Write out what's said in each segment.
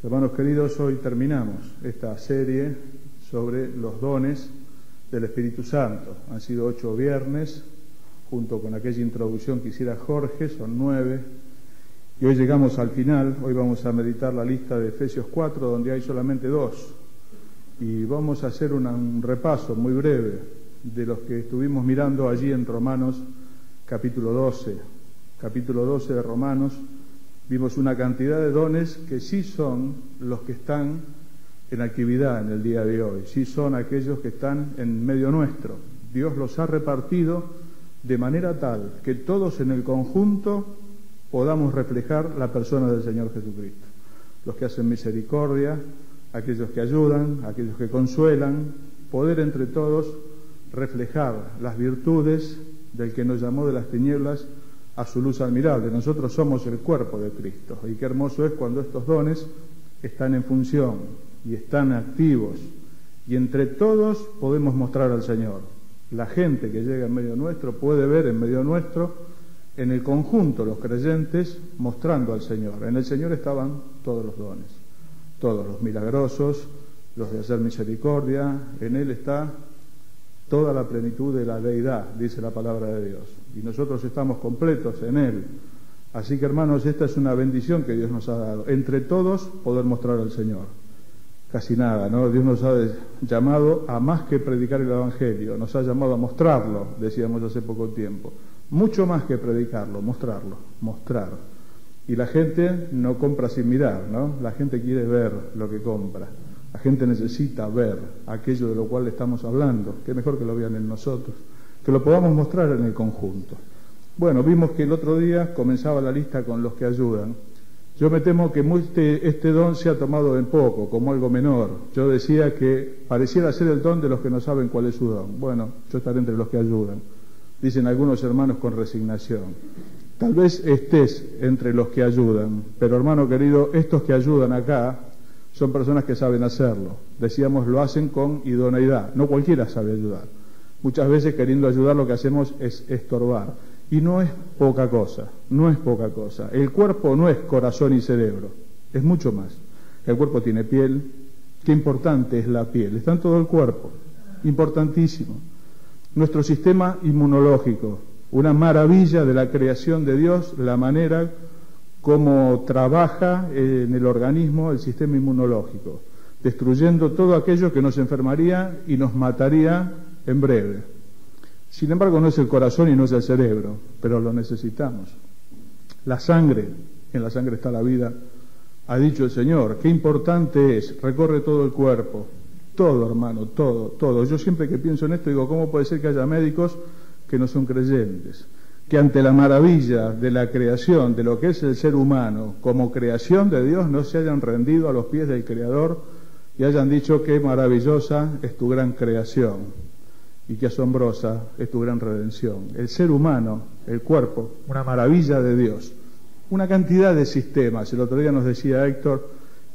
Hermanos queridos, hoy terminamos esta serie sobre los dones del Espíritu Santo. Han sido 8 viernes, junto con aquella introducción que hiciera Jorge, son 9. Y hoy llegamos al final. Hoy vamos a meditar la lista de Efesios 4, donde hay solamente 2. Y vamos a hacer un repaso muy breve de los que estuvimos mirando allí en Romanos capítulo 12. Capítulo 12 de Romanos. Vimos una cantidad de dones que sí son los que están en actividad en el día de hoy, sí son aquellos que están en medio nuestro. Dios los ha repartido de manera tal que todos en el conjunto podamos reflejar la persona del Señor Jesucristo. Los que hacen misericordia, aquellos que ayudan, aquellos que consuelan, poder entre todos reflejar las virtudes del que nos llamó de las tinieblas a su luz admirable. Nosotros somos el cuerpo de Cristo, y qué hermoso es cuando estos dones están en función y están activos, y entre todos podemos mostrar al Señor. La gente que llega en medio nuestro puede ver en medio nuestro, en el conjunto, los creyentes, mostrando al Señor. En el Señor estaban todos los dones, todos los milagrosos, los de hacer misericordia. En Él está toda la plenitud de la deidad, dice la palabra de Dios, y nosotros estamos completos en Él. Así que, hermanos, esta es una bendición que Dios nos ha dado, entre todos poder mostrar al Señor. Casi nada, ¿no? Dios nos ha llamado a más que predicar el Evangelio, nos ha llamado a mostrarlo, decíamos hace poco tiempo. Mucho más que predicarlo, mostrarlo, mostrar. Y la gente no compra sin mirar, ¿no? La gente quiere ver lo que compra. La gente necesita ver aquello de lo cual le estamos hablando. Qué mejor que lo vean en nosotros, que lo podamos mostrar en el conjunto. Bueno, vimos que el otro día comenzaba la lista con los que ayudan. Yo me temo que este don se ha tomado en poco, como algo menor. Yo decía que pareciera ser el don de los que no saben cuál es su don. Bueno, yo estaré entre los que ayudan, dicen algunos hermanos con resignación. Tal vez estés entre los que ayudan, pero hermano querido, estos que ayudan acá son personas que saben hacerlo. Decíamos, lo hacen con idoneidad. No cualquiera sabe ayudar. Muchas veces queriendo ayudar lo que hacemos es estorbar. Y no es poca cosa, no es poca cosa. El cuerpo no es corazón y cerebro, es mucho más. El cuerpo tiene piel. Qué importante es la piel. Está en todo el cuerpo, importantísimo. Nuestro sistema inmunológico, una maravilla de la creación de Dios, la manera como trabaja en el organismo el sistema inmunológico, destruyendo todo aquello que nos enfermaría y nos mataría en breve. Sin embargo, no es el corazón y no es el cerebro, pero lo necesitamos. La sangre, en la sangre está la vida, ha dicho el Señor. Qué importante es, recorre todo el cuerpo, todo, hermano, todo, todo. Yo siempre que pienso en esto digo, ¿cómo puede ser que haya médicos que no son creyentes? Que ante la maravilla de la creación, de lo que es el ser humano, como creación de Dios, no se hayan rendido a los pies del Creador y hayan dicho qué maravillosa es tu gran creación y qué asombrosa es tu gran redención. El ser humano, el cuerpo, una maravilla de Dios. Una cantidad de sistemas. El otro día nos decía Héctor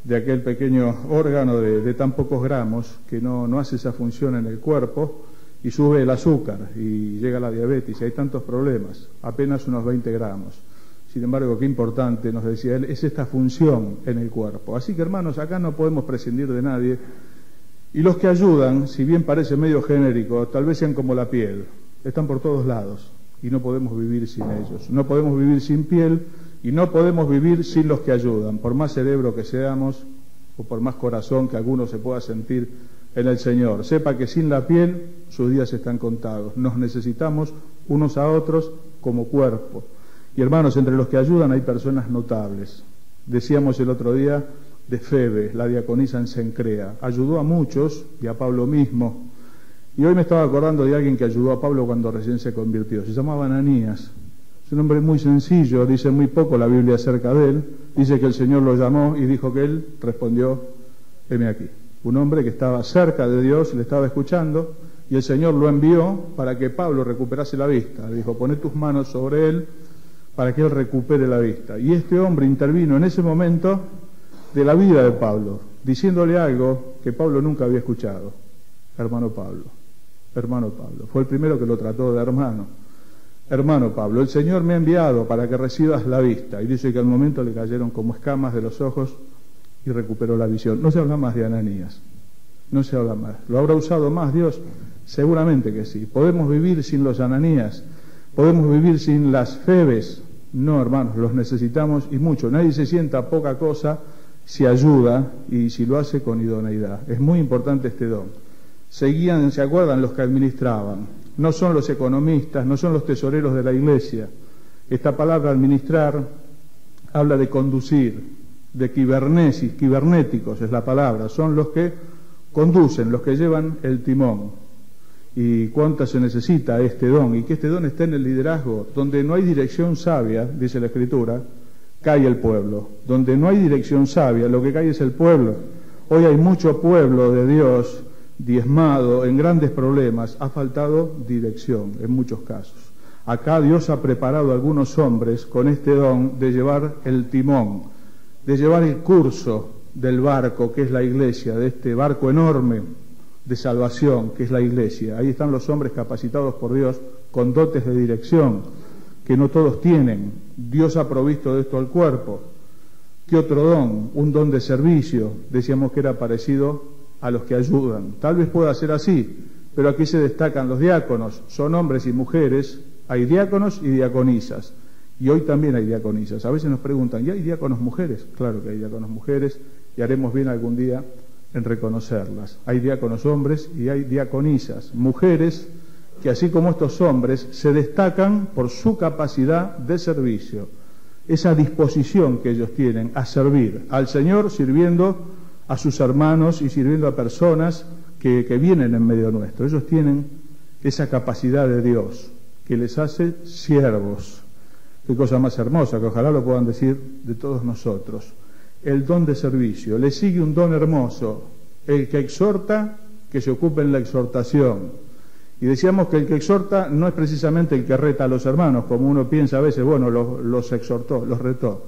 de aquel pequeño órgano de tan pocos gramos que no hace esa función en el cuerpo, y sube el azúcar y llega la diabetes y hay tantos problemas, apenas unos 20 gramos. Sin embargo, qué importante, nos decía él, es esta función en el cuerpo. Así que, hermanos, acá no podemos prescindir de nadie. Y los que ayudan, si bien parece medio genérico, tal vez sean como la piel, están por todos lados y no podemos vivir sin ellos. No podemos vivir sin piel y no podemos vivir sin los que ayudan, por más cerebro que seamos o por más corazón que alguno se pueda sentir en el Señor. Sepa que sin la piel sus días están contados. Nos necesitamos unos a otros como cuerpo. Y hermanos, entre los que ayudan hay personas notables. Decíamos el otro día de Febe, la diaconisa en Cencrea. Ayudó a muchos y a Pablo mismo. Y hoy me estaba acordando de alguien que ayudó a Pablo cuando recién se convirtió. Se llamaba Ananías. Es un hombre muy sencillo, dice muy poco la Biblia acerca de él. Dice que el Señor lo llamó y dijo que él respondió, heme aquí. Un hombre que estaba cerca de Dios, le estaba escuchando, y el Señor lo envió para que Pablo recuperase la vista. Le dijo, poné tus manos sobre él para que él recupere la vista. Y este hombre intervino en ese momento de la vida de Pablo, diciéndole algo que Pablo nunca había escuchado. Hermano Pablo, fue el primero que lo trató de hermano. Hermano Pablo, el Señor me ha enviado para que recibas la vista. Y dice que al momento le cayeron como escamas de los ojos y recuperó la visión. No se habla más de Ananías, no se habla más. ¿Lo habrá usado más Dios? Seguramente que sí. ¿Podemos vivir sin los Ananías? ¿Podemos vivir sin las Febes? No, hermanos, los necesitamos y mucho. Nadie se sienta poca cosa si ayuda y si lo hace con idoneidad. Es muy importante este don. ¿Se acuerdan los que administraban? No son los economistas, no son los tesoreros de la iglesia. Esta palabra administrar habla de conducir, de cibernéticos es la palabra, son los que conducen, los que llevan el timón. Y cuánto se necesita este don, y que este don esté en el liderazgo. Donde no hay dirección sabia, dice la Escritura, cae el pueblo. Donde no hay dirección sabia, lo que cae es el pueblo. Hoy hay mucho pueblo de Dios diezmado, en grandes problemas, ha faltado dirección en muchos casos. Acá Dios ha preparado a algunos hombres con este don de llevar el timón, de llevar el curso del barco que es la iglesia, de este barco enorme de salvación que es la iglesia. Ahí están los hombres capacitados por Dios con dotes de dirección que no todos tienen. Dios ha provisto de esto al cuerpo. ¿Qué otro don? Un don de servicio. Decíamos que era parecido a los que ayudan. Tal vez pueda ser así, pero aquí se destacan los diáconos. Son hombres y mujeres. Hay diáconos y diaconisas. Y hoy también hay diaconisas. A veces nos preguntan, ¿y hay diáconos mujeres? Claro que hay diáconos mujeres y haremos bien algún día en reconocerlas. Hay diáconos hombres y hay diaconisas, mujeres que así como estos hombres se destacan por su capacidad de servicio, esa disposición que ellos tienen a servir al Señor, sirviendo a sus hermanos y sirviendo a personas que vienen en medio nuestro. Ellos tienen esa capacidad de Dios que les hace siervos. Qué cosa más hermosa, que ojalá lo puedan decir de todos nosotros. El don de servicio. Le sigue un don hermoso. El que exhorta, que se ocupe en la exhortación. Y decíamos que el que exhorta no es precisamente el que reta a los hermanos, como uno piensa a veces, bueno, los exhortó, los retó.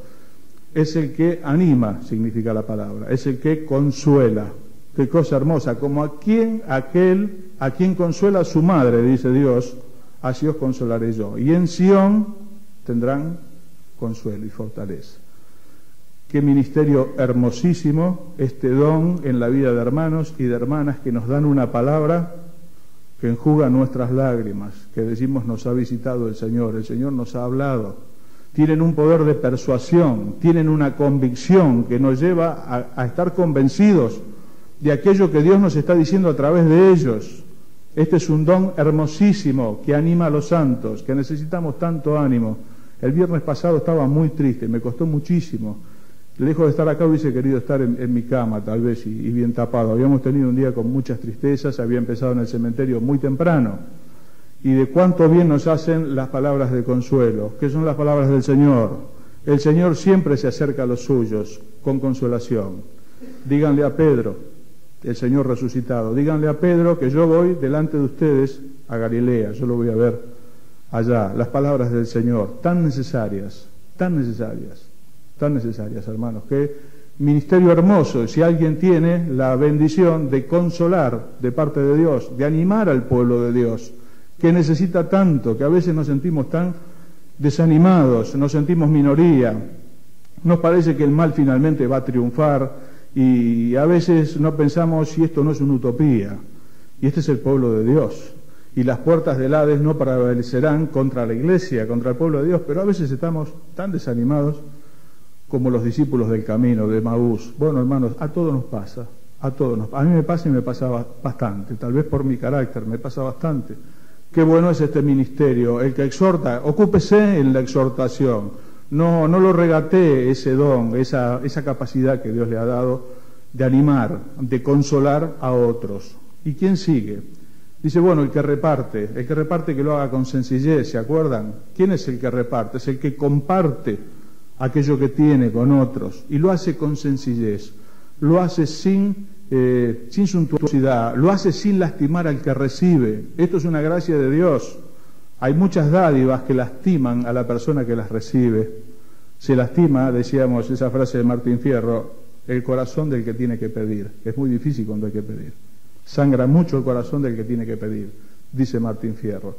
Es el que anima, significa la palabra. Es el que consuela. Qué cosa hermosa. Como aquel a quien consuela su madre, dice Dios, así os consolaré yo. Y en Sión tendrán consuelo y fortaleza. Qué ministerio hermosísimo este don en la vida de hermanos y de hermanas que nos dan una palabra que enjuga nuestras lágrimas, que decimos nos ha visitado el Señor nos ha hablado. Tienen un poder de persuasión, tienen una convicción que nos lleva a estar convencidos de aquello que Dios nos está diciendo a través de ellos. Este es un don hermosísimo que anima a los santos, que necesitamos tanto ánimo. El viernes pasado estaba muy triste, me costó muchísimo. Lejos de estar acá hubiese querido estar en mi cama, tal vez, y bien tapado. Habíamos tenido un día con muchas tristezas, había empezado en el cementerio muy temprano. Y de cuánto bien nos hacen las palabras de consuelo, que son las palabras del Señor. El Señor siempre se acerca a los suyos con consolación. Díganle a Pedro, el Señor resucitado, díganle a Pedro que yo voy delante de ustedes a Galilea, yo lo voy a ver allá. Las palabras del Señor, tan necesarias, hermanos. Qué ministerio hermoso. Si alguien tiene la bendición de consolar de parte de Dios, de animar al pueblo de Dios, que necesita tanto, que a veces nos sentimos tan desanimados, nos sentimos minoría, nos parece que el mal finalmente va a triunfar y a veces no pensamos si esto no es una utopía. Y este es el pueblo de Dios. Y las puertas del Hades no prevalecerán contra la iglesia, contra el pueblo de Dios, pero a veces estamos tan desanimados como los discípulos del camino de Emaús. Bueno, hermanos, a todos nos pasa, a mí me pasa y me pasa bastante, tal vez por mi carácter, me pasa bastante. Qué bueno es este ministerio, el que exhorta, ocúpese en la exhortación, no lo regatee ese don, esa capacidad que Dios le ha dado de animar, de consolar a otros. ¿Y quién sigue? Dice, bueno, el que reparte que lo haga con sencillez, ¿se acuerdan? ¿Quién es el que reparte? Es el que comparte aquello que tiene con otros, y lo hace con sencillez, lo hace sin suntuosidad, lo hace sin lastimar al que recibe. Esto es una gracia de Dios. Hay muchas dádivas que lastiman a la persona que las recibe. Se lastima, decíamos esa frase de Martín Fierro, el corazón del que tiene que pedir. Es muy difícil cuando hay que pedir. Sangra mucho el corazón del que tiene que pedir, dice Martín Fierro.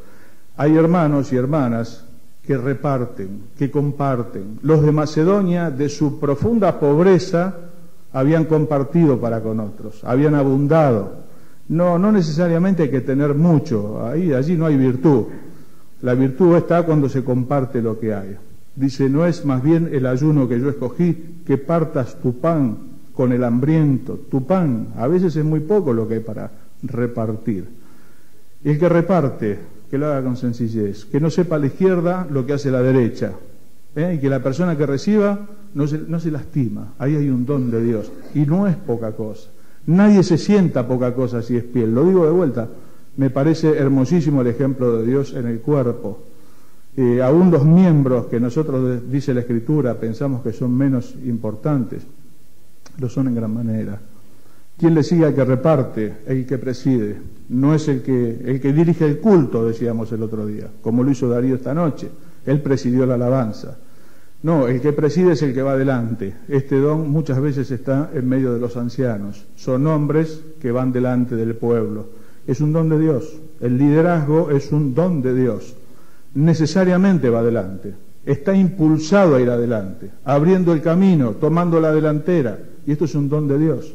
Hay hermanos y hermanas que reparten, que comparten. Los de Macedonia, de su profunda pobreza, habían compartido para con otros, habían abundado. No necesariamente hay que tener mucho, allí no hay virtud. La virtud está cuando se comparte lo que hay. Dice, no es más bien el ayuno que yo escogí, que partas tu pan con el hambriento. Tu pan, a veces es muy poco lo que hay para repartir. Y el que reparte, que lo haga con sencillez, que no sepa a la izquierda lo que hace la derecha, y que la persona que reciba no se lastima. Ahí hay un don de Dios, y no es poca cosa. Nadie se sienta poca cosa si es piel. Lo digo de vuelta, me parece hermosísimo el ejemplo de Dios en el cuerpo. Aún los miembros que nosotros, dice la Escritura, pensamos que son menos importantes, lo son en gran manera. ¿Quién le sigue al que reparte? El que preside. No es el que dirige el culto, decíamos el otro día, como lo hizo Darío esta noche. Él presidió la alabanza. No, el que preside es el que va adelante. Este don muchas veces está en medio de los ancianos. Son hombres que van delante del pueblo. Es un don de Dios. El liderazgo es un don de Dios. Necesariamente va adelante. Está impulsado a ir adelante, abriendo el camino, tomando la delantera. Y esto es un don de Dios.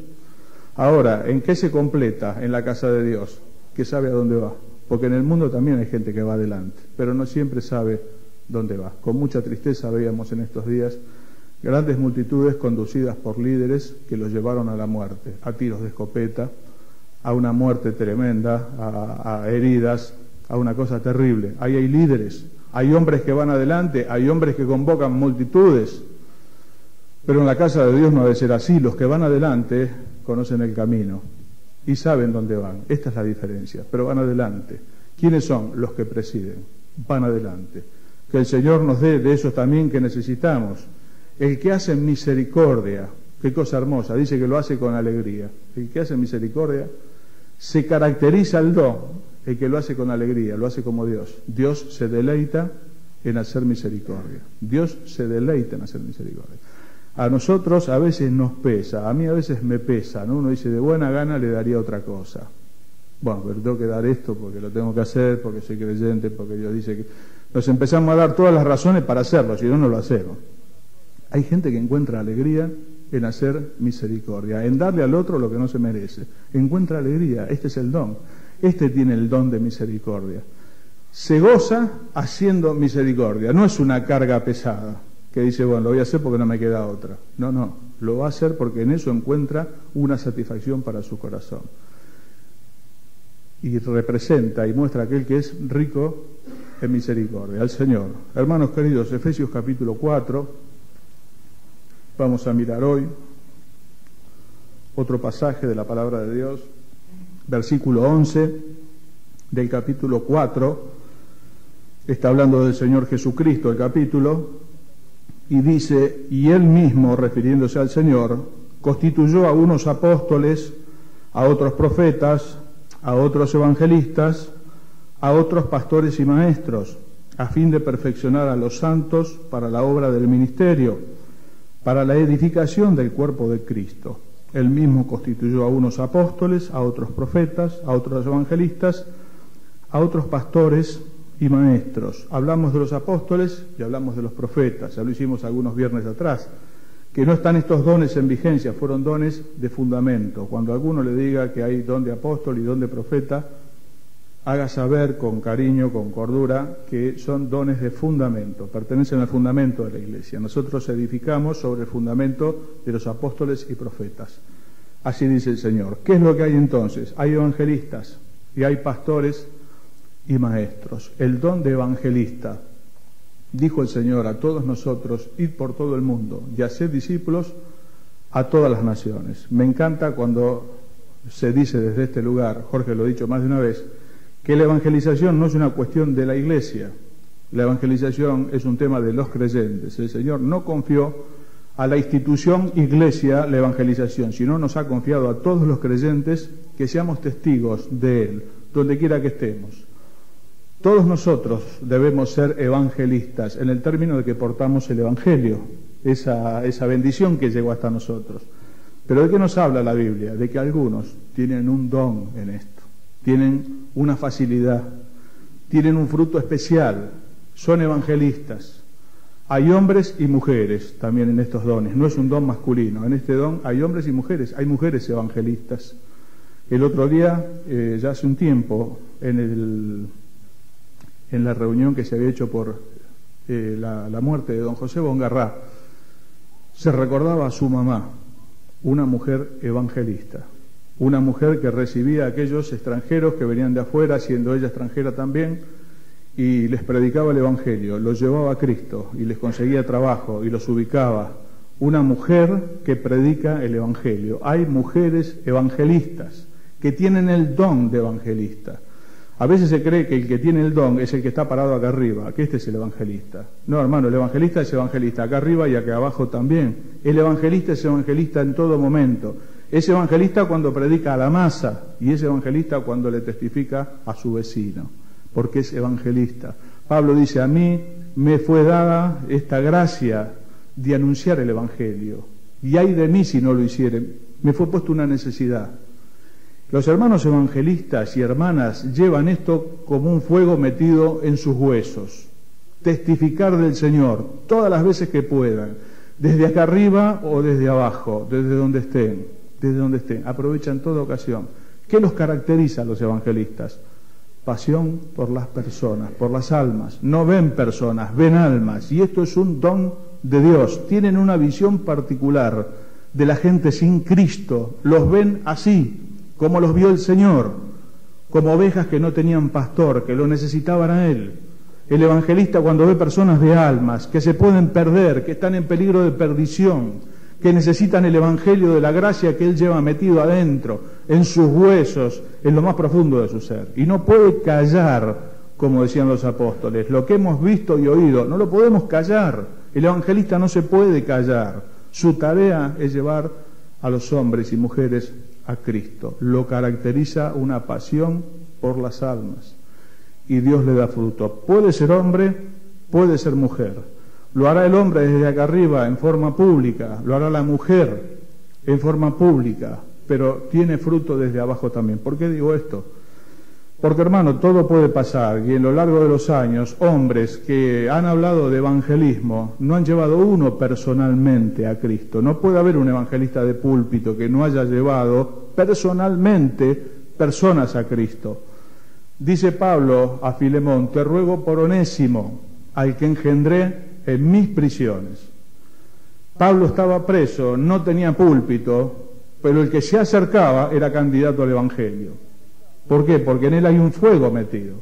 Ahora, ¿en qué se completa en la casa de Dios? Que sabe a dónde va. Porque en el mundo también hay gente que va adelante, pero no siempre sabe dónde va. Con mucha tristeza veíamos en estos días grandes multitudes conducidas por líderes que los llevaron a la muerte, a tiros de escopeta, a una muerte tremenda, a heridas, a una cosa terrible. Ahí hay líderes, hay hombres que van adelante, hay hombres que convocan multitudes, pero en la casa de Dios no debe ser así. Los que van adelante conocen el camino y saben dónde van. Esta es la diferencia, pero van adelante. ¿Quiénes son? Los que presiden, van adelante. Que el Señor nos dé de esos también que necesitamos. El que hace misericordia, qué cosa hermosa, dice que lo hace con alegría. El que hace misericordia, se caracteriza el don, el que lo hace con alegría, lo hace como Dios. Dios se deleita en hacer misericordia. Dios se deleita en hacer misericordia. A nosotros a veces nos pesa, a mí a veces me pesa, ¿no? Uno dice, de buena gana le daría otra cosa. Bueno, pero tengo que dar esto porque lo tengo que hacer, porque soy creyente, porque Dios dice que... Nos empezamos a dar todas las razones para hacerlo, si no, no lo hacemos. Hay gente que encuentra alegría en hacer misericordia, en darle al otro lo que no se merece. Encuentra alegría, este es el don. Este tiene el don de misericordia. Se goza haciendo misericordia, no es una carga pesada, que dice, bueno, lo voy a hacer porque no me queda otra. No, lo va a hacer porque en eso encuentra una satisfacción para su corazón. Y representa y muestra a aquel que es rico en misericordia, al Señor. Hermanos queridos, Efesios capítulo 4, vamos a mirar hoy otro pasaje de la palabra de Dios, versículo 11 del capítulo 4, está hablando del Señor Jesucristo el capítulo, y dice, y Él mismo, refiriéndose al Señor, constituyó a unos apóstoles, a otros profetas, a otros evangelistas, a otros pastores y maestros, a fin de perfeccionar a los santos para la obra del ministerio, para la edificación del cuerpo de Cristo. Él mismo constituyó a unos apóstoles, a otros profetas, a otros evangelistas, a otros pastores y maestros. Hablamos de los apóstoles y hablamos de los profetas, ya lo hicimos algunos viernes atrás, que no están estos dones en vigencia, fueron dones de fundamento. Cuando alguno le diga que hay don de apóstol y don de profeta, haga saber con cariño, con cordura, que son dones de fundamento, pertenecen al fundamento de la Iglesia. Nosotros edificamos sobre el fundamento de los apóstoles y profetas. Así dice el Señor. ¿Qué es lo que hay entonces? Hay evangelistas y hay pastores y maestros. El don de evangelista, dijo el Señor a todos nosotros, id por todo el mundo y haced discípulos a todas las naciones. Me encanta cuando se dice desde este lugar, Jorge lo ha dicho más de una vez, que la evangelización no es una cuestión de la Iglesia, la evangelización es un tema de los creyentes. El Señor no confió a la institución Iglesia la evangelización, sino nos ha confiado a todos los creyentes que seamos testigos de Él, donde quiera que estemos. Todos nosotros debemos ser evangelistas, en el término de que portamos el Evangelio, esa bendición que llegó hasta nosotros. Pero ¿de qué nos habla la Biblia? De que algunos tienen un don en esto, tienen una facilidad, tienen un fruto especial, son evangelistas. Hay hombres y mujeres también en estos dones, no es un don masculino. En este don hay hombres y mujeres, hay mujeres evangelistas. El otro día, ya hace un tiempo, en la reunión que se había hecho por la muerte de don José Bongarrá, se recordaba a su mamá, una mujer evangelista, una mujer que recibía a aquellos extranjeros que venían de afuera, siendo ella extranjera también, y les predicaba el Evangelio, los llevaba a Cristo y les conseguía trabajo y los ubicaba. Una mujer que predica el Evangelio. Hay mujeres evangelistas que tienen el don de evangelista. A veces se cree que el que tiene el don es el que está parado acá arriba, que este es el evangelista. No, hermano, el evangelista es evangelista acá arriba y acá abajo también. El evangelista es evangelista en todo momento. Es evangelista cuando predica a la masa y es evangelista cuando le testifica a su vecino, porque es evangelista. Pablo dice, a mí me fue dada esta gracia de anunciar el Evangelio, y ay de mí si no lo hiciere, me fue puesto una necesidad. Los hermanos evangelistas y hermanas llevan esto como un fuego metido en sus huesos, testificar del Señor todas las veces que puedan, desde acá arriba o desde abajo, desde donde estén, aprovechan toda ocasión. ¿Qué los caracteriza a los evangelistas? Pasión por las personas, por las almas. No ven personas, ven almas. Y esto es un don de Dios. Tienen una visión particular de la gente sin Cristo. Los ven así, como los vio el Señor, como ovejas que no tenían pastor, que lo necesitaban a Él. El evangelista, cuando ve personas de almas, que se pueden perder, que están en peligro de perdición, que necesitan el evangelio de la gracia que Él lleva metido adentro, en sus huesos, en lo más profundo de su ser. Y no puede callar, como decían los apóstoles, lo que hemos visto y oído, no lo podemos callar. El evangelista no se puede callar. Su tarea es llevar a los hombres y mujeres a Cristo. Lo caracteriza una pasión por las almas. Y Dios le da fruto. Puede ser hombre, puede ser mujer. Lo hará el hombre desde acá arriba en forma pública, lo hará la mujer en forma pública, pero tiene fruto desde abajo también. ¿Por qué digo esto? Porque, hermano, todo puede pasar, y en lo largo de los años, hombres que han hablado de evangelismo no han llevado uno personalmente a Cristo. No puede haber un evangelista de púlpito que no haya llevado personalmente personas a Cristo. Dice Pablo a Filemón, te ruego por Onésimo, al que engendré en mis prisiones. Pablo estaba preso, no tenía púlpito, pero el que se acercaba era candidato al Evangelio. ¿Por qué? Porque en él hay un fuego metido.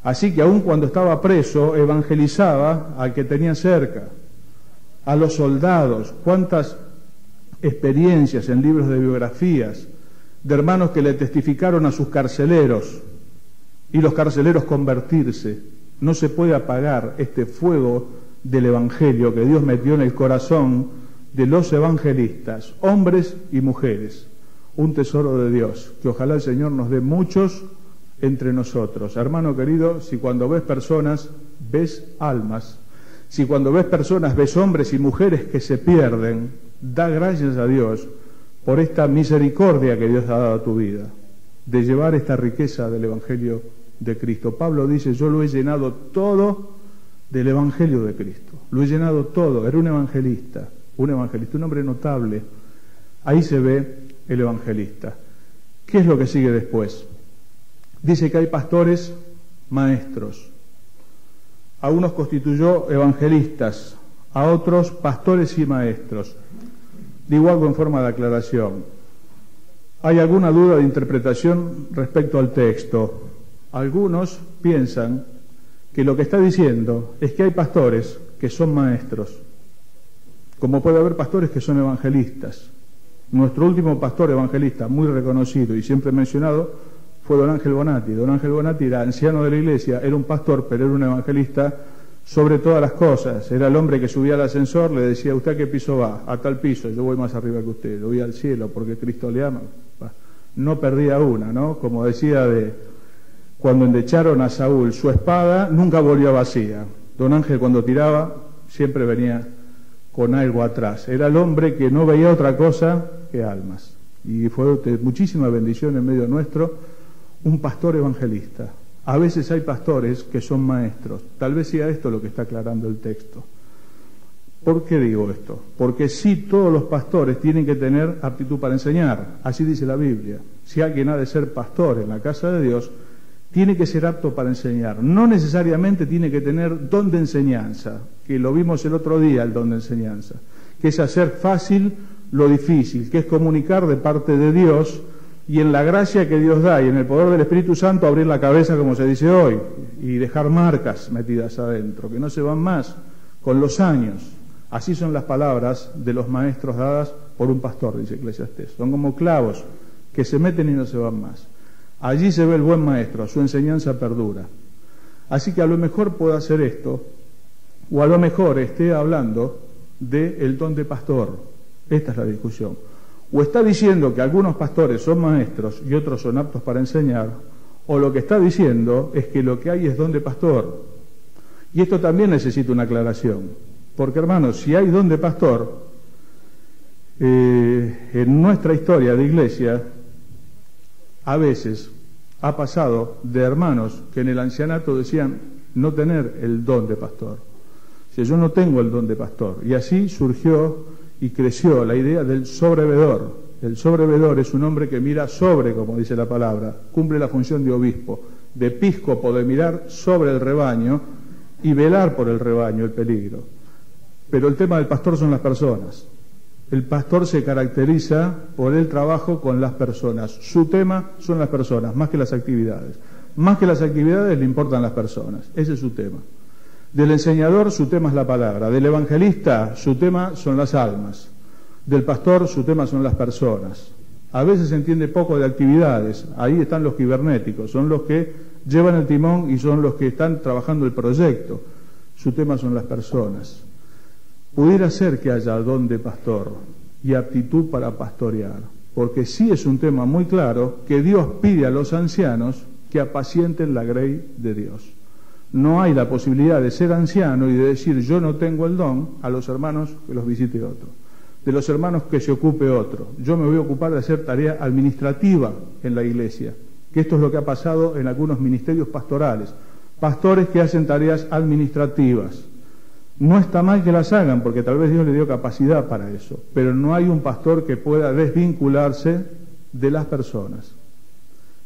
Así que aun cuando estaba preso, evangelizaba al que tenía cerca, a los soldados. ¿Cuántas experiencias en libros de biografías de hermanos que le testificaron a sus carceleros y los carceleros convertirse? No se puede apagar este fuego del Evangelio que Dios metió en el corazón de los evangelistas, hombres y mujeres. Un tesoro de Dios, que ojalá el Señor nos dé muchos entre nosotros. Hermano querido, si cuando ves personas, ves almas, si cuando ves personas, ves hombres y mujeres que se pierden, da gracias a Dios por esta misericordia que Dios ha dado a tu vida, de llevar esta riqueza del Evangelio de Cristo. Pablo dice, yo lo he llenado todo del Evangelio de Cristo. Lo he llenado todo. Era un evangelista, un hombre notable. Ahí se ve el evangelista. ¿Qué es lo que sigue después? Dice que hay pastores maestros. A unos constituyó evangelistas, a otros pastores y maestros. Digo algo en forma de aclaración. ¿Hay alguna duda de interpretación respecto al texto? Algunos piensan que lo que está diciendo es que hay pastores que son maestros, como puede haber pastores que son evangelistas. Nuestro último pastor evangelista, muy reconocido y siempre mencionado, fue don Ángel Bonatti. Don Ángel Bonatti era anciano de la iglesia, era un pastor, pero era un evangelista sobre todas las cosas. Era el hombre que subía al ascensor, le decía, ¿usted a qué piso va? A tal piso, yo voy más arriba que usted, yo voy al cielo porque Cristo le ama. No perdía una, ¿no? Como decía cuando endecharon a Saúl, su espada nunca volvió vacía. Don Ángel cuando tiraba siempre venía con algo atrás. Era el hombre que no veía otra cosa que almas. Y fue de muchísima bendición en medio nuestro, un pastor evangelista. A veces hay pastores que son maestros. Tal vez sea esto lo que está aclarando el texto. ¿Por qué digo esto? Porque sí, todos los pastores tienen que tener aptitud para enseñar, así dice la Biblia. Si alguien ha de ser pastor en la casa de Dios, tiene que ser apto para enseñar. No necesariamente tiene que tener don de enseñanza, que lo vimos el otro día, el don de enseñanza, que es hacer fácil lo difícil, que es comunicar de parte de Dios y en la gracia que Dios da y en el poder del Espíritu Santo abrir la cabeza, como se dice hoy, y dejar marcas metidas adentro, que no se van más con los años. Así son las palabras de los maestros dadas por un pastor, dice Eclesiastés. Son como clavos que se meten y no se van más. Allí se ve el buen maestro, su enseñanza perdura. Así que a lo mejor pueda hacer esto, o a lo mejor esté hablando del don de pastor. Esta es la discusión. O está diciendo que algunos pastores son maestros y otros son aptos para enseñar, o lo que está diciendo es que lo que hay es don de pastor. Y esto también necesita una aclaración. Porque, hermanos, si hay don de pastor, en nuestra historia de iglesia, a veces ha pasado de hermanos que en el ancianato decían no tener el don de pastor. O sea, yo no tengo el don de pastor. Y así surgió y creció la idea del sobrevedor. El sobrevedor es un hombre que mira sobre, como dice la palabra, cumple la función de obispo, de episcopo, de mirar sobre el rebaño y velar por el rebaño, el peligro. Pero el tema del pastor son las personas. El pastor se caracteriza por el trabajo con las personas. Su tema son las personas, más que las actividades. Más que las actividades le importan las personas. Ese es su tema. Del enseñador su tema es la palabra. Del evangelista su tema son las almas. Del pastor su tema son las personas. A veces se entiende poco de actividades. Ahí están los cibernéticos. Son los que llevan el timón y son los que están trabajando el proyecto. Su tema son las personas. Pudiera ser que haya don de pastor y aptitud para pastorear, porque sí es un tema muy claro que Dios pide a los ancianos que apacienten la grey de Dios. No hay la posibilidad de ser anciano y de decir yo no tengo el don a los hermanos que los visite otro, de los hermanos que se ocupe otro. Yo me voy a ocupar de hacer tarea administrativa en la iglesia, que esto es lo que ha pasado en algunos ministerios pastorales, pastores que hacen tareas administrativas. No está mal que las hagan, porque tal vez Dios le dio capacidad para eso, pero no hay un pastor que pueda desvincularse de las personas.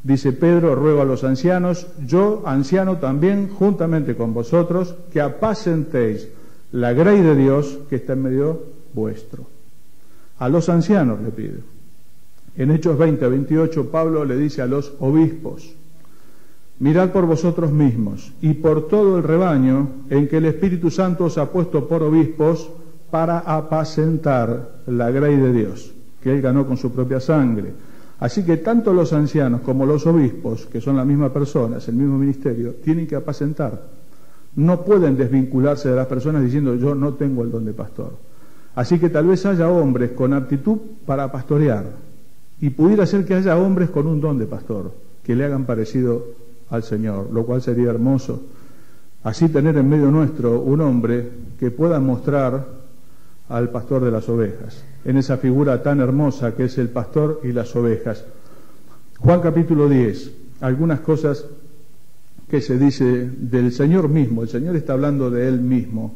Dice Pedro, ruego a los ancianos, yo, anciano también, juntamente con vosotros, que apacentéis la grey de Dios que está en medio vuestro. A los ancianos le pide. En Hechos 20-28, Pablo le dice a los obispos, mirad por vosotros mismos y por todo el rebaño en que el Espíritu Santo os ha puesto por obispos para apacentar la grey de Dios, que Él ganó con su propia sangre. Así que tanto los ancianos como los obispos, que son la misma persona, es el mismo ministerio, tienen que apacentar. No pueden desvincularse de las personas diciendo yo no tengo el don de pastor. Así que tal vez haya hombres con aptitud para pastorear y pudiera ser que haya hombres con un don de pastor, que le hagan parecido al Señor, lo cual sería hermoso. Así tener en medio nuestro un hombre que pueda mostrar al pastor de las ovejas, en esa figura tan hermosa que es el pastor y las ovejas. Juan capítulo 10, algunas cosas que se dice del Señor mismo. El Señor está hablando de Él mismo.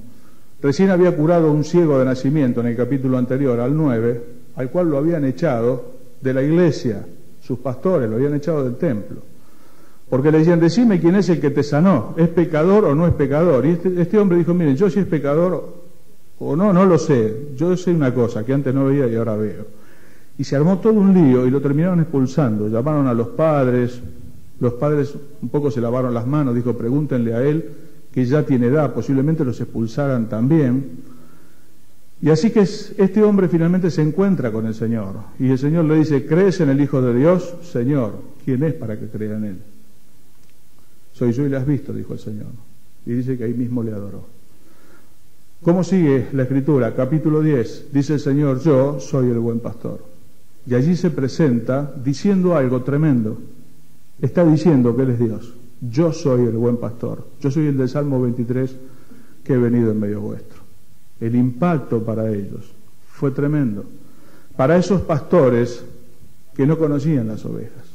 Recién había curado a un ciego de nacimiento en el capítulo anterior, al 9, al cual lo habían echado de la iglesia, sus pastores lo habían echado del templo. Porque le decían, decime quién es el que te sanó, ¿es pecador o no es pecador? Y este hombre dijo, miren, yo si es pecador o no, no lo sé, yo sé una cosa que antes no veía y ahora veo. Y se armó todo un lío y lo terminaron expulsando, llamaron a los padres un poco se lavaron las manos, dijo, pregúntenle a él, que ya tiene edad, posiblemente los expulsaran también. Y así que este hombre finalmente se encuentra con el Señor, y el Señor le dice, ¿crees en el Hijo de Dios? Señor, ¿quién es para que crea en Él? Soy yo y le has visto, dijo el Señor. Y dice que ahí mismo le adoró. ¿Cómo sigue la Escritura? Capítulo 10. Dice el Señor, yo soy el buen pastor. Y allí se presenta diciendo algo tremendo. Está diciendo que Él es Dios. Yo soy el buen pastor. Yo soy el del Salmo 23 que he venido en medio vuestro. El impacto para ellos fue tremendo. Para esos pastores que no conocían las ovejas.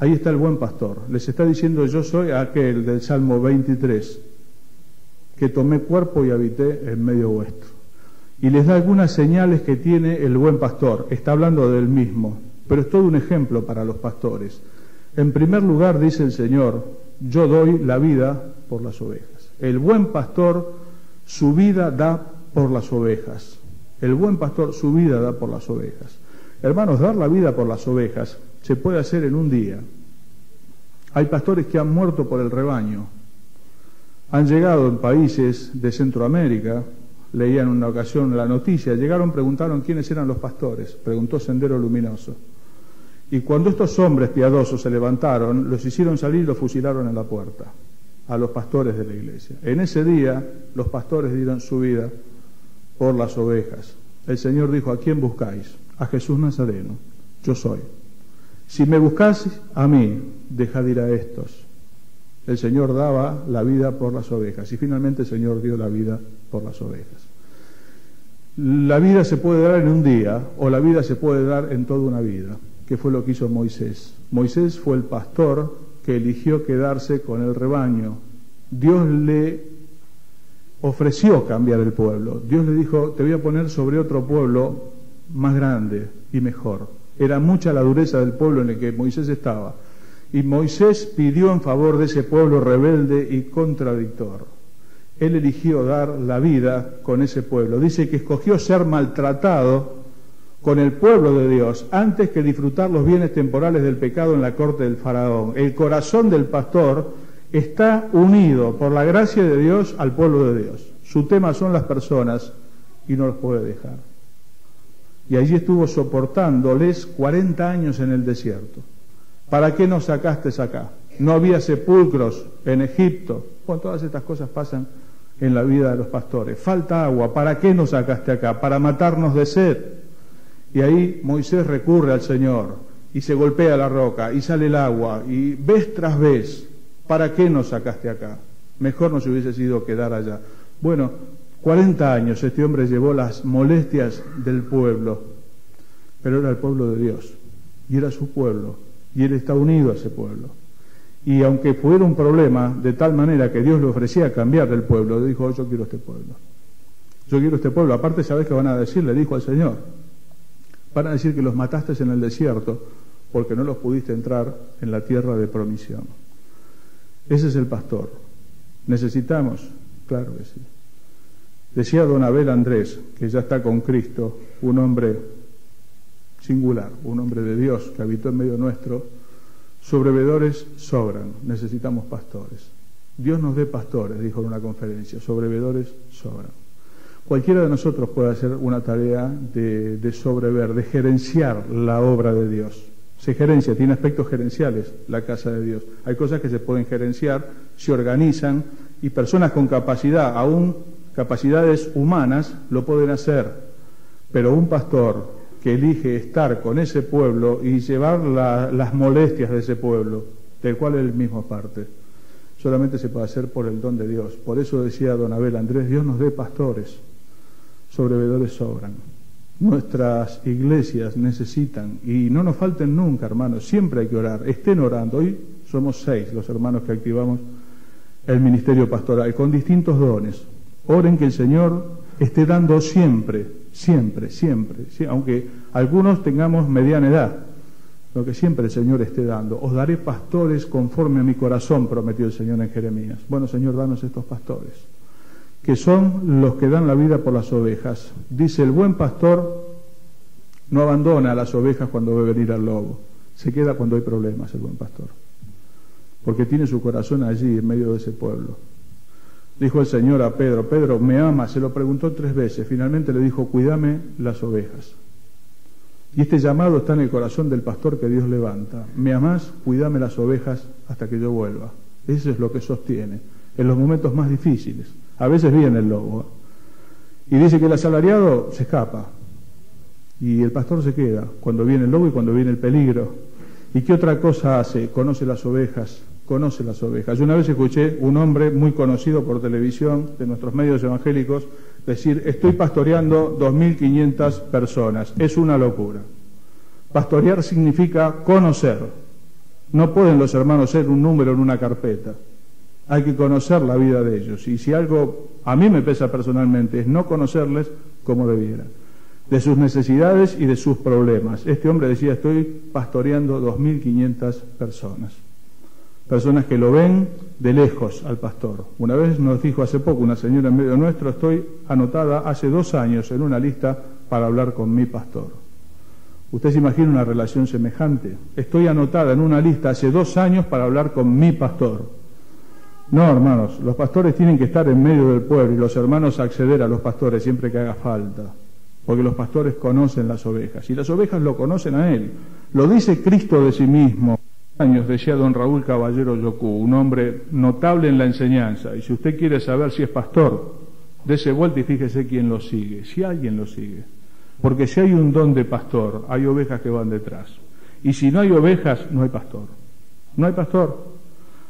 Ahí está el buen pastor. Les está diciendo, yo soy aquel del Salmo 23, que tomé cuerpo y habité en medio vuestro. y les da algunas señales que tiene el buen pastor. Está hablando del mismo, pero es todo un ejemplo para los pastores. En primer lugar, dice el Señor, yo doy la vida por las ovejas. El buen pastor su vida da por las ovejas. El buen pastor su vida da por las ovejas. Hermanos, dar la vida por las ovejas se puede hacer en un día. Hay pastores que han muerto por el rebaño. Han llegado en países de Centroamérica, leían en una ocasión la noticia, llegaron, preguntaron quiénes eran los pastores, preguntó Sendero Luminoso. Y cuando estos hombres piadosos se levantaron, los hicieron salir y los fusilaron en la puerta, a los pastores de la iglesia. En ese día, los pastores dieron su vida por las ovejas. El Señor dijo, ¿a quién buscáis? A Jesús Nazareno, yo soy. Si me buscáis a mí, dejad ir a estos. El Señor daba la vida por las ovejas y finalmente el Señor dio la vida por las ovejas. La vida se puede dar en un día o la vida se puede dar en toda una vida, que fue lo que hizo Moisés. Moisés fue el pastor que eligió quedarse con el rebaño. Dios le ofreció cambiar el pueblo. Dios le dijo, te voy a poner sobre otro pueblo más grande y mejor. Era mucha la dureza del pueblo en el que Moisés estaba. Y Moisés pidió en favor de ese pueblo rebelde y contradictor. Él eligió dar la vida con ese pueblo. Dice que escogió ser maltratado con el pueblo de Dios antes que disfrutar los bienes temporales del pecado en la corte del faraón. El corazón del pastor está unido por la gracia de Dios al pueblo de Dios. Su tema son las personas y no los puede dejar. Y allí estuvo soportándoles 40 años en el desierto. ¿Para qué nos sacaste acá? No había sepulcros en Egipto. Bueno, todas estas cosas pasan en la vida de los pastores. Falta agua. ¿Para qué nos sacaste acá? Para matarnos de sed. Y ahí Moisés recurre al Señor y se golpea la roca y sale el agua y vez tras vez, ¿para qué nos sacaste acá? Mejor nos hubiese sido quedar allá. Bueno, 40 años este hombre llevó las molestias del pueblo, pero era el pueblo de Dios y era su pueblo y él está unido a ese pueblo. Y aunque fuera un problema de tal manera que Dios le ofrecía cambiar del pueblo, dijo, yo quiero este pueblo. Yo quiero este pueblo. Aparte, ¿sabés qué van a decir? Le dijo al Señor. Van a decir que los mataste en el desierto porque no los pudiste entrar en la tierra de promisión. Ese es el pastor. ¿Necesitamos? Claro que sí. Decía don Abel Andrés, que ya está con Cristo, un hombre singular, un hombre de Dios que habitó en medio nuestro, sobrevedores sobran, necesitamos pastores. Dios nos dé pastores, dijo en una conferencia, sobrevedores sobran. Cualquiera de nosotros puede hacer una tarea de sobrever, de gerenciar la obra de Dios. Se gerencia, tiene aspectos gerenciales la casa de Dios. Hay cosas que se pueden gerenciar, se organizan y personas con capacidad, aún capacidades humanas, lo pueden hacer. Pero un pastor que elige estar con ese pueblo y llevar las molestias de ese pueblo, del cual él mismo parte, solamente se puede hacer por el don de Dios. Por eso decía don Abel Andrés, Dios nos dé pastores, sobrevedores sobran. Nuestras iglesias necesitan, y no nos falten nunca, hermanos, siempre hay que orar, estén orando. Hoy somos 6 los hermanos que activamos el ministerio pastoral, con distintos dones. Oren que el Señor esté dando siempre, aunque algunos tengamos mediana edad, lo que siempre el Señor esté dando. Os daré pastores conforme a mi corazón, prometió el Señor en Jeremías. Bueno, Señor, danos estos pastores, que son los que dan la vida por las ovejas. Dice, el buen pastor no abandona a las ovejas cuando ve venir al lobo, se queda cuando hay problemas el buen pastor, porque tiene su corazón allí en medio de ese pueblo. Dijo el Señor a Pedro, Pedro, ¿me amas? Se lo preguntó 3 veces, finalmente le dijo, cuídame las ovejas. Y este llamado está en el corazón del pastor que Dios levanta. ¿Me amás? Cuídame las ovejas hasta que yo vuelva. Eso es lo que sostiene en los momentos más difíciles. A veces viene el lobo y dice que el asalariado se escapa y el pastor se queda cuando viene el lobo y cuando viene el peligro. ¿Y qué otra cosa hace? Conoce las ovejas. Conoce las ovejas. Yo una vez escuché un hombre muy conocido por televisión de nuestros medios evangélicos decir, estoy pastoreando 2.500 personas. Es una locura. Pastorear significa conocer. No pueden los hermanos ser un número en una carpeta. Hay que conocer la vida de ellos. Y si algo a mí me pesa personalmente es no conocerles, como debiera, de sus necesidades y de sus problemas. Este hombre decía, estoy pastoreando 2.500 personas. Personas que lo ven de lejos al pastor. Una vez nos dijo hace poco una señora en medio nuestro, estoy anotada hace 2 años en una lista para hablar con mi pastor. ¿Usted se imagina una relación semejante? Estoy anotada en una lista hace 2 años para hablar con mi pastor. No, hermanos, los pastores tienen que estar en medio del pueblo y los hermanos acceder a los pastores siempre que haga falta, porque los pastores conocen las ovejas y las ovejas lo conocen a él. Lo dice Cristo de sí mismo. Años, decía don Raúl Caballero Yocú, un hombre notable en la enseñanza, y si usted quiere saber si es pastor, dése vuelta y fíjese quién lo sigue, si alguien lo sigue, porque si hay un don de pastor, hay ovejas que van detrás, y si no hay ovejas, no hay pastor, no hay pastor.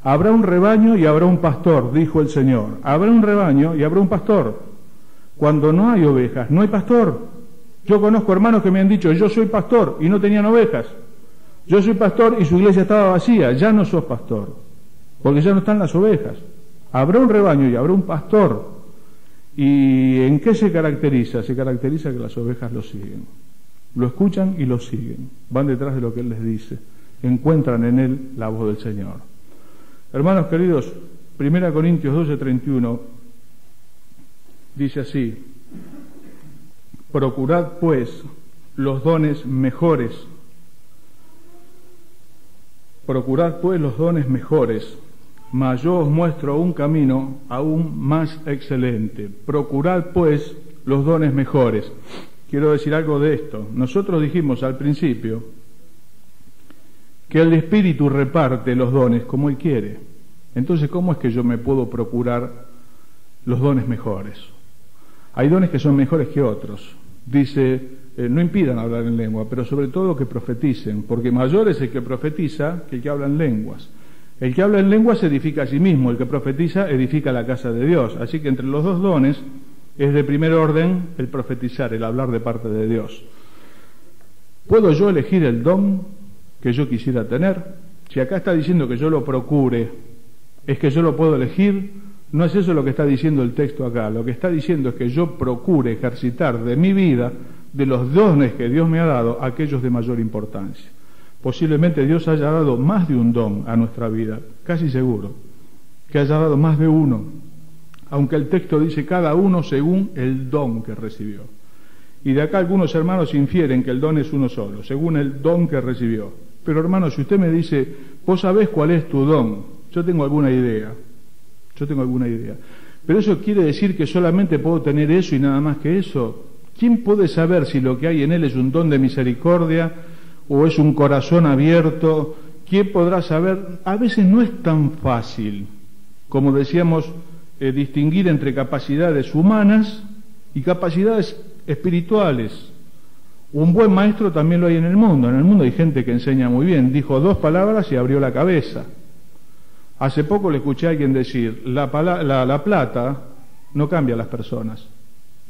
Habrá un rebaño y habrá un pastor, dijo el Señor, habrá un rebaño y habrá un pastor. Cuando no hay ovejas, no hay pastor. Yo conozco hermanos que me han dicho, yo soy pastor, y no tenían ovejas. Yo soy pastor y su iglesia estaba vacía. Ya no sos pastor, porque ya no están las ovejas. Habrá un rebaño y habrá un pastor. ¿Y en qué se caracteriza? Se caracteriza que las ovejas lo siguen. Lo escuchan y lo siguen. Van detrás de lo que Él les dice. Encuentran en Él la voz del Señor. Hermanos queridos, 1 Corintios 12:31 dice así: procurad pues los dones mejores. Procurad pues los dones mejores, mas yo os muestro un camino aún más excelente. Procurad pues los dones mejores. Quiero decir algo de esto. Nosotros dijimos al principio que el Espíritu reparte los dones como Él quiere. Entonces, ¿cómo es que yo me puedo procurar los dones mejores? Hay dones que son mejores que otros. Dice, no impidan hablar en lengua, pero sobre todo que profeticen, porque mayor es el que profetiza que el que habla en lenguas. El que habla en lenguas se edifica a sí mismo, el que profetiza edifica la casa de Dios. Así que entre los dos dones es de primer orden el profetizar, el hablar de parte de Dios. ¿Puedo yo elegir el don que yo quisiera tener? Si acá está diciendo que yo lo procure, ¿es que yo lo puedo elegir? No es eso lo que está diciendo el texto acá. Lo que está diciendo es que yo procure ejercitar de mi vida, de los dones que Dios me ha dado, aquellos de mayor importancia. Posiblemente Dios haya dado más de un don a nuestra vida, casi seguro, que haya dado más de uno, aunque el texto dice cada uno según el don que recibió. Y de acá algunos hermanos infieren que el don es uno solo, según el don que recibió. Pero hermano, si usted me dice, vos sabés cuál es tu don, yo tengo alguna idea. Pero eso quiere decir que solamente puedo tener eso y nada más que eso. ¿Quién puede saber si lo que hay en él es un don de misericordia o es un corazón abierto? ¿Quién podrá saber? A veces no es tan fácil, como decíamos, distinguir entre capacidades humanas y capacidades espirituales. Un buen maestro también lo hay en el mundo. En el mundo hay gente que enseña muy bien. Dijo 2 palabras y abrió la cabeza. Hace poco le escuché a alguien decir, la plata no cambia a las personas,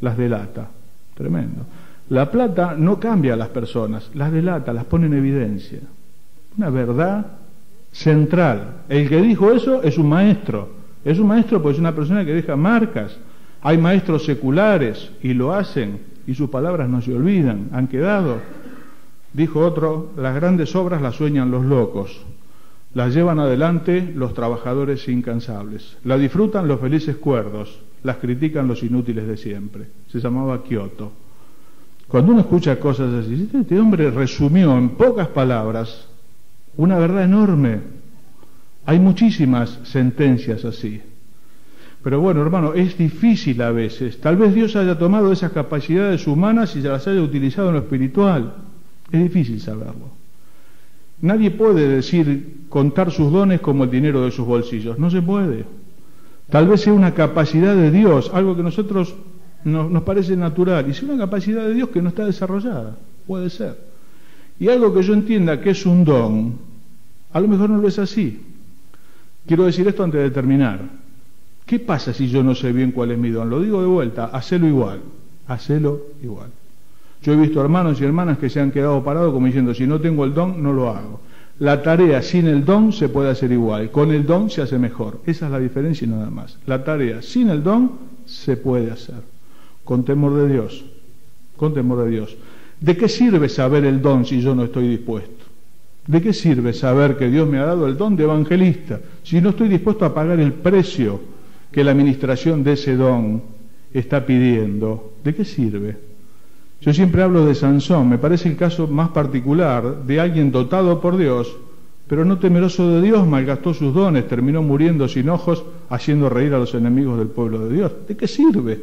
las delata. Tremendo. La plata no cambia a las personas, las delata, las pone en evidencia. Una verdad central. El que dijo eso es un maestro. Es un maestro porque es una persona que deja marcas. Hay maestros seculares y lo hacen y sus palabras no se olvidan, han quedado. Dijo otro, las grandes obras las sueñan los locos. Las llevan adelante los trabajadores incansables. La disfrutan los felices cuerdos, las critican los inútiles de siempre. Se llamaba Kioto. Cuando uno escucha cosas así, este hombre resumió en pocas palabras una verdad enorme. Hay muchísimas sentencias así. Pero bueno, hermano, es difícil a veces. Tal vez Dios haya tomado esas capacidades humanas y las haya utilizado en lo espiritual. Es difícil saberlo. Nadie puede decir, contar sus dones como el dinero de sus bolsillos. No se puede. Tal vez sea una capacidad de Dios, algo que a nosotros nos parece natural, y sea una capacidad de Dios que no está desarrollada. Puede ser. Y algo que yo entienda que es un don, a lo mejor no lo es así. Quiero decir esto antes de terminar. ¿Qué pasa si yo no sé bien cuál es mi don? Lo digo de vuelta, hacelo igual. Hacelo igual. Yo he visto hermanos y hermanas que se han quedado parados como diciendo, si no tengo el don, no lo hago. La tarea sin el don se puede hacer igual, con el don se hace mejor. Esa es la diferencia y nada más. La tarea sin el don se puede hacer, con temor de Dios con temor a Dios. ¿De qué sirve saber el don si yo no estoy dispuesto? ¿De qué sirve saber que Dios me ha dado el don de evangelista si no estoy dispuesto a pagar el precio que la administración de ese don está pidiendo? ¿De qué sirve? Yo siempre hablo de Sansón, me parece el caso más particular de alguien dotado por Dios, pero no temeroso de Dios, malgastó sus dones, terminó muriendo sin ojos, haciendo reír a los enemigos del pueblo de Dios. ¿De qué sirve?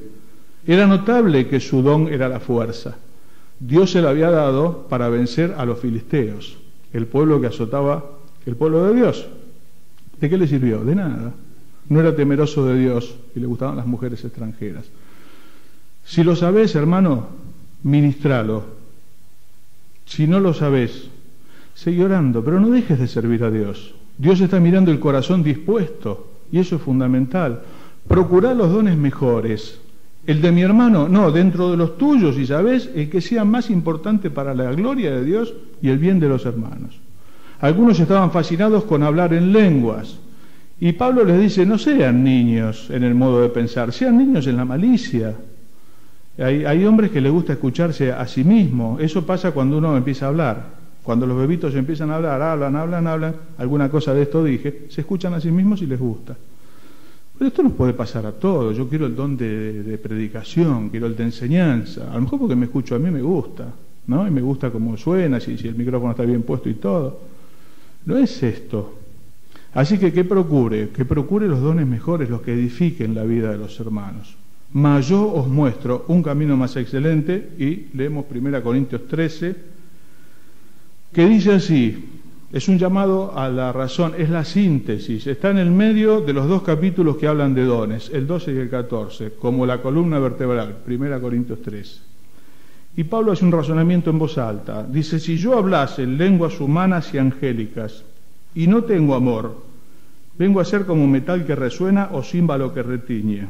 Era notable que su don era la fuerza. Dios se la había dado para vencer a los filisteos, el pueblo que azotaba el pueblo de Dios. ¿De qué le sirvió? De nada. No era temeroso de Dios y le gustaban las mujeres extranjeras. Si lo sabés, hermano, ministralo. Si no lo sabés, sigue orando, pero no dejes de servir a Dios. Dios está mirando el corazón dispuesto y eso es fundamental. Procurá los dones mejores. El de mi hermano, no, dentro de los tuyos, y sabés, el que sea más importante para la gloria de Dios y el bien de los hermanos. Algunos estaban fascinados con hablar en lenguas, y Pablo les dice, no sean niños en el modo de pensar, sean niños en la malicia. Hay hombres que les gusta escucharse a sí mismo, eso pasa cuando uno empieza a hablar. Cuando los bebitos empiezan a hablar, hablan, alguna cosa de esto dije, se escuchan a sí mismos y les gusta. Pero esto nos puede pasar a todos. Yo quiero el don de predicación, quiero el de enseñanza. A lo mejor porque me escucho a mí me gusta, ¿no? Y me gusta cómo suena, si el micrófono está bien puesto y todo. No es esto. Así que procure los dones mejores, los que edifiquen la vida de los hermanos. Mas yo os muestro un camino más excelente, y leemos 1 Corintios 13, que dice así. Es un llamado a la razón, es la síntesis, está en el medio de los dos capítulos que hablan de dones, el 12 y el 14, como la columna vertebral, 1 Corintios 3. Y Pablo hace un razonamiento en voz alta, dice, si yo hablase en lenguas humanas y angélicas y no tengo amor, vengo a ser como metal que resuena o címbalo que retiñe.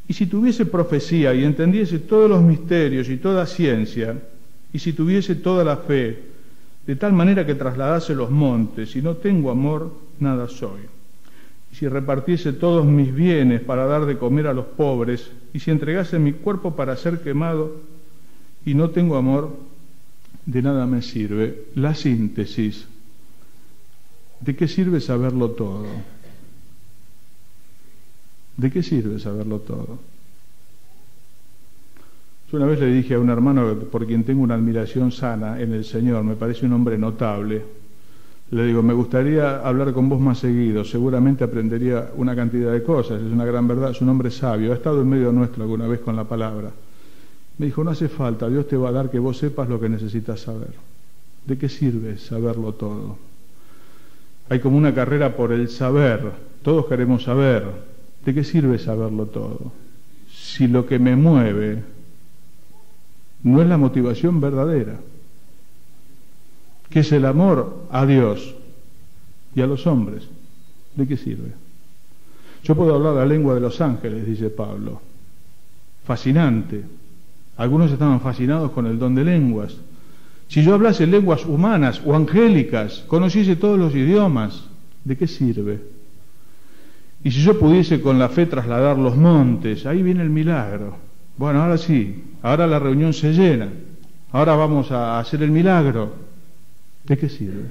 Y si tuviese profecía y entendiese todos los misterios y toda ciencia, y si tuviese toda la fe, de tal manera que trasladase los montes, y no tengo amor, nada soy. Y si repartiese todos mis bienes para dar de comer a los pobres, y si entregase mi cuerpo para ser quemado, y no tengo amor, de nada me sirve. La síntesis. ¿De qué sirve saberlo todo? ¿De qué sirve saberlo todo? Yo una vez le dije a un hermano por quien tengo una admiración sana en el Señor, me parece un hombre notable, le digo, me gustaría hablar con vos más seguido, seguramente aprendería una cantidad de cosas, es una gran verdad, es un hombre sabio, ha estado en medio nuestro alguna vez con la palabra. Me dijo, no hace falta, Dios te va a dar que vos sepas lo que necesitas saber. ¿De qué sirve saberlo todo? Hay como una carrera por el saber, todos queremos saber. ¿De qué sirve saberlo todo? Si lo que me mueve no es la motivación verdadera, que es el amor a Dios y a los hombres, ¿de qué sirve? Yo puedo hablar la lengua de los ángeles, dice Pablo, fascinante. Algunos estaban fascinados con el don de lenguas. Si yo hablase lenguas humanas o angélicas, conociese todos los idiomas, ¿de qué sirve? Y si yo pudiese con la fe trasladar los montes, ahí viene el milagro. Bueno, ahora sí, ahora la reunión se llena, ahora vamos a hacer el milagro. ¿De qué sirve?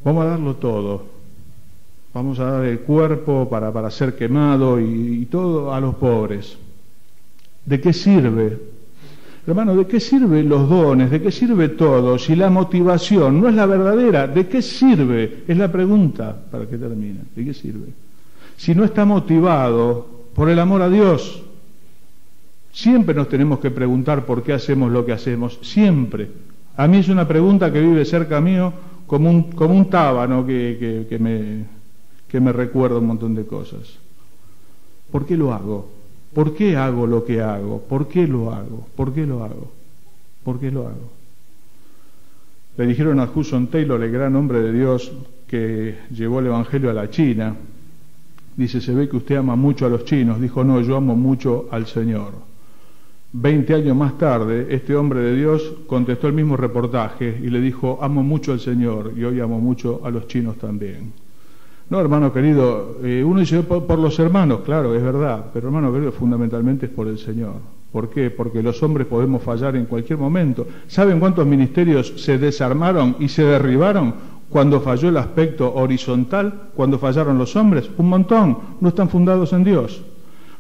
Vamos a darlo todo, vamos a dar el cuerpo para ser quemado y todo a los pobres. ¿De qué sirve? Hermano, ¿de qué sirven los dones? ¿De qué sirve todo? Si la motivación no es la verdadera, ¿de qué sirve? Es la pregunta para que termine. ¿De qué sirve? Si no está motivado por el amor a Dios. Siempre nos tenemos que preguntar por qué hacemos lo que hacemos, siempre. A mí es una pregunta que vive cerca mío como un tábano que me recuerda un montón de cosas. ¿Por qué lo hago? ¿Por qué hago lo que hago? ¿Por qué lo hago? ¿Por qué lo hago? ¿Por qué lo hago? Le dijeron a Hudson Taylor, el gran hombre de Dios que llevó el Evangelio a la China, dice, se ve que usted ama mucho a los chinos. Dijo, no, yo amo mucho al Señor. 20 años más tarde, este hombre de Dios contestó el mismo reportaje y le dijo, amo mucho al Señor y hoy amo mucho a los chinos también. No, hermano querido, uno dice por los hermanos, claro, es verdad, pero hermano querido, fundamentalmente es por el Señor. ¿Por qué? Porque los hombres podemos fallar en cualquier momento. ¿Saben cuántos ministerios se desarmaron y se derribaron cuando falló el aspecto horizontal, cuando fallaron los hombres? Un montón. No están fundados en Dios.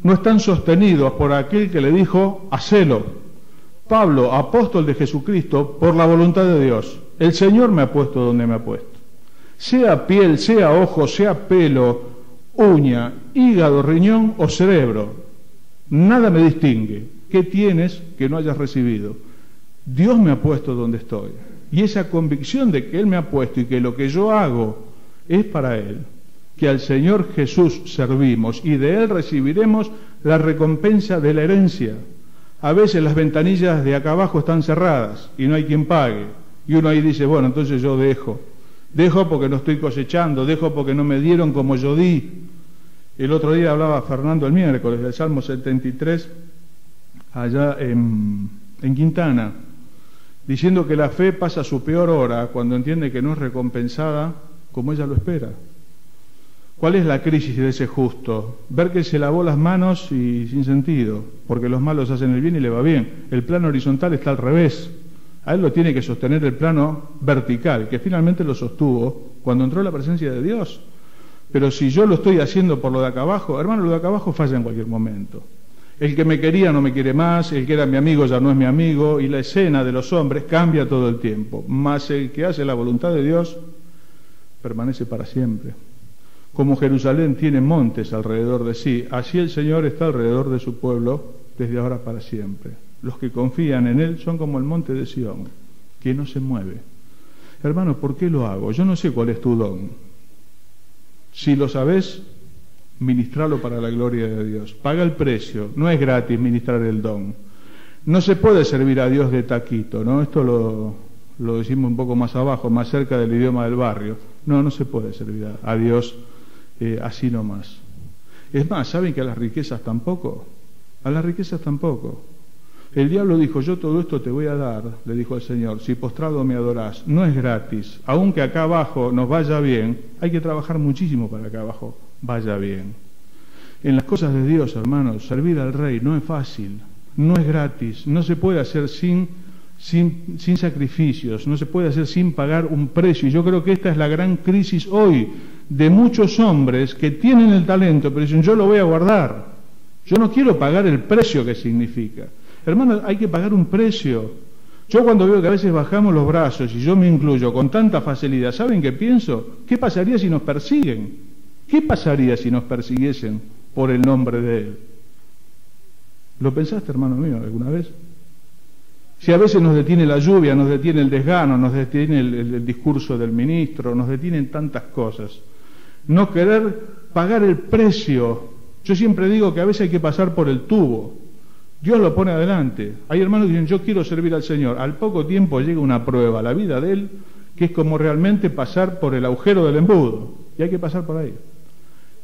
No están sostenidos por aquel que le dijo, hacelo. Pablo, apóstol de Jesucristo, por la voluntad de Dios. El Señor me ha puesto donde me ha puesto. Sea piel, sea ojo, sea pelo, uña, hígado, riñón o cerebro. Nada me distingue. ¿Qué tienes que no hayas recibido? Dios me ha puesto donde estoy. Y esa convicción de que Él me ha puesto y que lo que yo hago es para Él, que al Señor Jesús servimos y de Él recibiremos la recompensa de la herencia. A veces las ventanillas de acá abajo están cerradas y no hay quien pague. Y uno ahí dice, bueno, entonces yo dejo. Dejo porque no estoy cosechando, dejo porque no me dieron como yo di. El otro día hablaba Fernando el miércoles del Salmo 73, allá en Quintana, diciendo que la fe pasa su peor hora cuando entiende que no es recompensada como ella lo espera. ¿Cuál es la crisis de ese justo? Ver que se lavó las manos y sin sentido, porque los malos hacen el bien y le va bien. El plano horizontal está al revés. A él lo tiene que sostener el plano vertical, que finalmente lo sostuvo cuando entró la presencia de Dios. Pero si yo lo estoy haciendo por lo de acá abajo, hermano, lo de acá abajo falla en cualquier momento. El que me quería no me quiere más, el que era mi amigo ya no es mi amigo, y la escena de los hombres cambia todo el tiempo. Mas el que hace la voluntad de Dios permanece para siempre. Como Jerusalén tiene montes alrededor de sí, así el Señor está alrededor de su pueblo desde ahora para siempre. Los que confían en Él son como el monte de Sión, que no se mueve. Hermano, ¿por qué lo hago? Yo no sé cuál es tu don. Si lo sabés, ministralo para la gloria de Dios. Paga el precio, no es gratis ministrar el don. No se puede servir a Dios de taquito, ¿no? Esto lo decimos un poco más abajo, más cerca del idioma del barrio. No se puede servir a Dios así nomás. Es más, ¿saben que a las riquezas tampoco? A las riquezas tampoco. El diablo dijo, yo todo esto te voy a dar, le dijo al Señor, si postrado me adorás. No es gratis. Aunque acá abajo nos vaya bien, hay que trabajar muchísimo para que acá abajo vaya bien. En las cosas de Dios, hermanos, servir al Rey no es fácil, no es gratis, no se puede hacer sin sacrificios, no se puede hacer sin pagar un precio. Y yo creo que esta es la gran crisis hoy de muchos hombres que tienen el talento, pero dicen, yo lo voy a guardar, yo no quiero pagar el precio que significa. Hermanos, hay que pagar un precio. Yo cuando veo que a veces bajamos los brazos, y yo me incluyo con tanta facilidad, ¿saben qué pienso? ¿Qué pasaría si nos persiguen? ¿Qué pasaría si nos persiguiesen por el nombre de Él? ¿Lo pensaste, hermano mío, alguna vez? Si a veces nos detiene la lluvia, nos detiene el desgano, nos detiene el discurso del ministro, nos detienen tantas cosas. No querer pagar el precio. Yo siempre digo que a veces hay que pasar por el tubo. Dios lo pone adelante. Hay hermanos que dicen, yo quiero servir al Señor. Al poco tiempo llega una prueba a la vida de Él, que es como realmente pasar por el agujero del embudo. Y hay que pasar por ahí.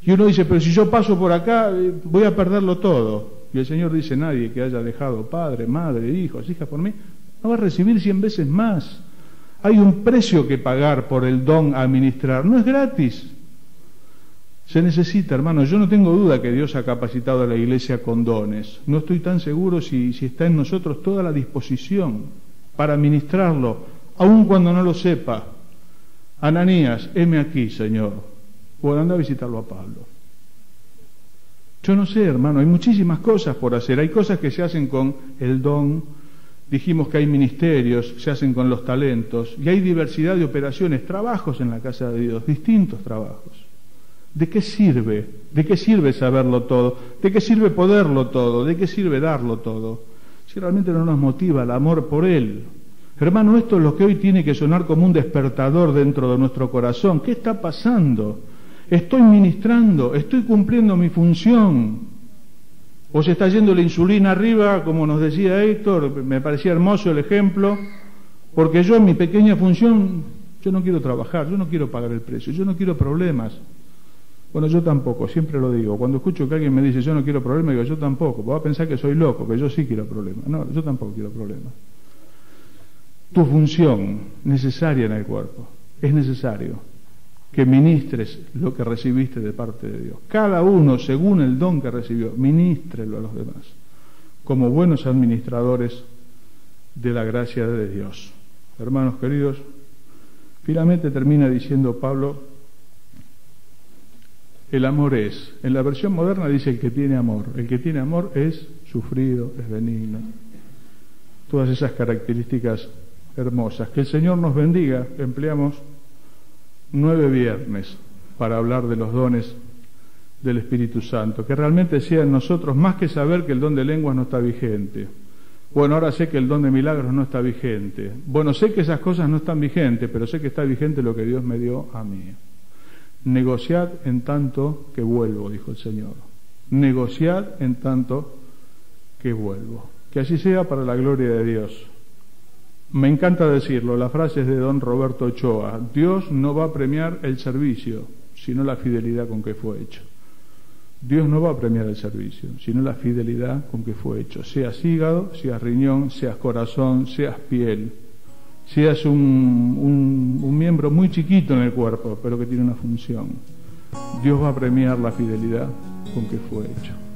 Y uno dice, pero si yo paso por acá, voy a perderlo todo. Y el Señor dice, nadie que haya dejado padre, madre, hijos, hijas por mí, no va a recibir 100 veces más. Hay un precio que pagar por el don a administrar. No es gratis. Se necesita, hermano. Yo no tengo duda que Dios ha capacitado a la iglesia con dones. No estoy tan seguro si está en nosotros toda la disposición para administrarlo, aun cuando no lo sepa. Ananías, heme aquí, Señor. O anda a visitarlo a Pablo. Yo no sé, hermano, hay muchísimas cosas por hacer. Hay cosas que se hacen con el don. Dijimos que hay ministerios, se hacen con los talentos. Y hay diversidad de operaciones, trabajos en la casa de Dios, distintos trabajos. ¿De qué sirve? ¿De qué sirve saberlo todo? ¿De qué sirve poderlo todo? ¿De qué sirve darlo todo? Si realmente no nos motiva el amor por Él. Hermano, esto es lo que hoy tiene que sonar como un despertador dentro de nuestro corazón. ¿Qué está pasando? ¿Estoy ministrando? ¿Estoy cumpliendo mi función? ¿O se está yendo la insulina arriba, como nos decía Héctor? Me parecía hermoso el ejemplo. Porque yo en mi pequeña función, yo no quiero trabajar, yo no quiero pagar el precio, yo no quiero problemas. Bueno, yo tampoco, siempre lo digo. Cuando escucho que alguien me dice yo no quiero problemas, digo yo tampoco. Va a pensar que soy loco, que yo sí quiero problemas. No, yo tampoco quiero problemas. Tu función necesaria en el cuerpo, es necesario que ministres lo que recibiste de parte de Dios. Cada uno, según el don que recibió, ministrelo a los demás. como buenos administradores de la gracia de Dios. Hermanos queridos, finalmente termina diciendo Pablo, el amor es, en la versión moderna dice el que tiene amor es sufrido, es benigno. Todas esas características hermosas. Que el Señor nos bendiga. Empleamos 9 viernes para hablar de los dones del Espíritu Santo, que realmente sea en nosotros más que saber que el don de lenguas no está vigente. Bueno, ahora sé que el don de milagros no está vigente. Bueno, sé que esas cosas no están vigentes, pero sé que está vigente lo que Dios me dio a mí. Negociad en tanto que vuelvo, dijo el Señor. Negociad en tanto que vuelvo. Que así sea para la gloria de Dios. Me encanta decirlo, la frase es de don Roberto Ochoa. Dios no va a premiar el servicio, sino la fidelidad con que fue hecho. Dios no va a premiar el servicio, sino la fidelidad con que fue hecho. Seas hígado, seas riñón, seas corazón, seas piel, seas un miembro muy chiquito en el cuerpo, pero que tiene una función. Dios va a premiar la fidelidad con que fue hecho.